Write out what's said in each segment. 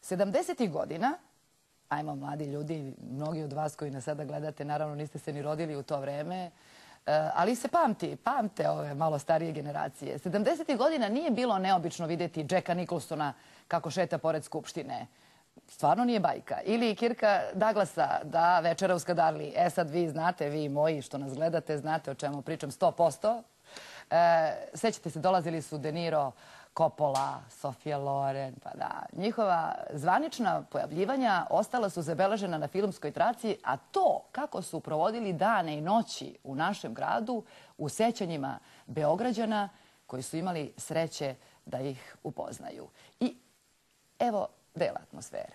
70. godina, ajmo mladi ljudi, mnogi od vas koji nas sada gledate, naravno niste se ni rodili u to vreme, ali se pamte ove malo starije generacije. 70. godina nije bilo neobično vidjeti Jacka Nicholsona kako šeta pored Skupštine. Stvarno nije bajka. Ili Kirka Douglasa da večera u Skadarliji. Sad vi znate, vi moji što nas gledate, znate o čemu pričam 100%. Sećate se, dolazili su De Niro, Coppola, Sofia Loren, pa da. Njihova zvanična pojavljivanja ostala su zabeležena na filmskoj traci, a to kako su provodili dane i noći u našem gradu u sećanjima Beograđana koji su imali sreće da ih upoznaju. I evo dela atmosfere.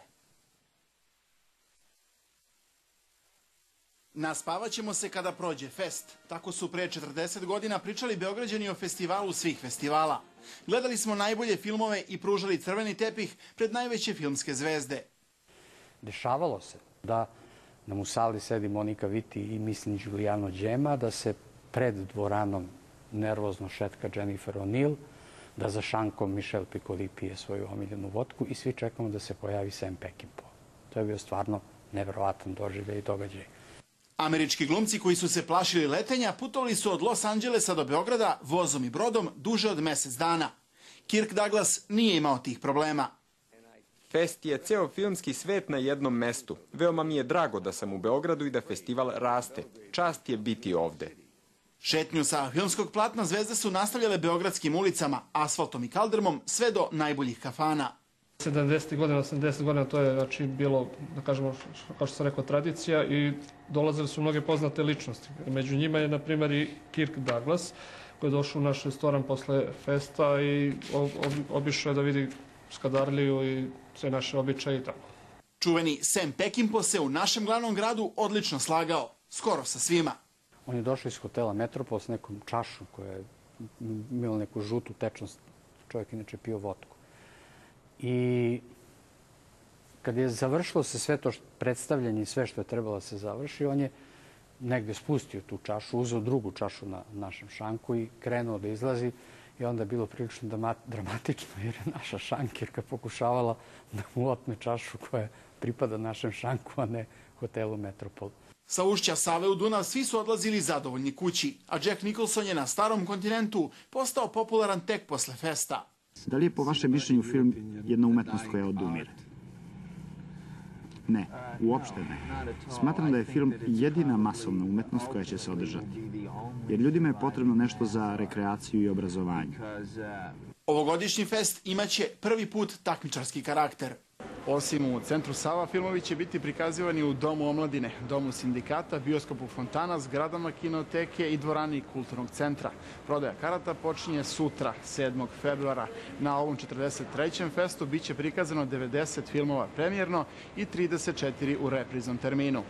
Naspavaćemo se kada prođe fest. Tako su pre 40 godina pričali Beograđani o festivalu svih festivala. Gledali smo najbolje filmove i pružali crveni tepih pred najveće filmske zvezde. Dešavalo se da nam u sali sedi Monika Viti i mislim Giuliano Đema, da se pred dvoranom nervozno šetka Jennifer O'Neill, da za šankom Michel Piccoli pije svoju omiljenu vodku i svi čekamo da se pojavi Sam Peckinpah. To je bio stvarno neverovatan doživljaj i događaj. Američki glumci koji su se plašili letenja putovali su od Los Angelesa do Beograda vozom i brodom duže od mesec dana. Kirk Douglas nije imao tih problema. Fest je ceo filmski svet na jednom mestu. Veoma mi je drago da sam u Beogradu i da festival raste. Čast je biti ovde. Šetnju sa filmskog platna zvezde su nastavljale beogradskim ulicama, asfaltom i kaldrmom, sve do najboljih kafana. 70. godina, 80. godina, to je znači bilo, da kažemo, kao što sam rekao, tradicija i dolazili su mnoge poznate ličnosti. Među njima je, na primjer, i Kirk Douglas, koji je došao u naš restoran posle festa i obišao je da vidi Skadarliju i sve naše običaje i tako. Čuveni Sam Peckinpah se u našem glavnom gradu odlično slagao, skoro sa svima. On je došao iz hotela Metropol s nekom čašom koja je imala neku žutu tečnost. Čovjek inače pio vodku. I kad je završilo se sve to predstavljanje i sve što je trebalo da se završi, on je negde spustio tu čašu, uzeo drugu čašu na našem šanku i krenuo da izlazi. I onda je bilo prilično dramatično jer je naša šankerka pokušavala da mu otme čašu koja pripada našem šanku, a ne hotelu Metropol. Sa ušća Save u Dunav svi su odlazili zadovoljni kući, a Jack Nicholson je na starom kontinentu postao popularan tek posle festa. Da li je po vašem mišljenju film jedna umetnost koja odumire? Ne, uopšte ne. Smatram da je film jedina masovna umetnost koja će se održati. Jer ljudima je potrebno nešto za rekreaciju i obrazovanje. Ovogodišnji fest imaće prvi put takmičarski karakter. Osim u centru Sava, filmovi će biti prikazivani u Domu omladine, Domu sindikata, bioskopu Fontana, zgradama kinoteke i dvorani kulturnog centra. Prodaja karata počinje sutra, 7. februara. Na ovom 43. festu biće prikazano 90 filmova premijerno i 34 u repriznom terminu.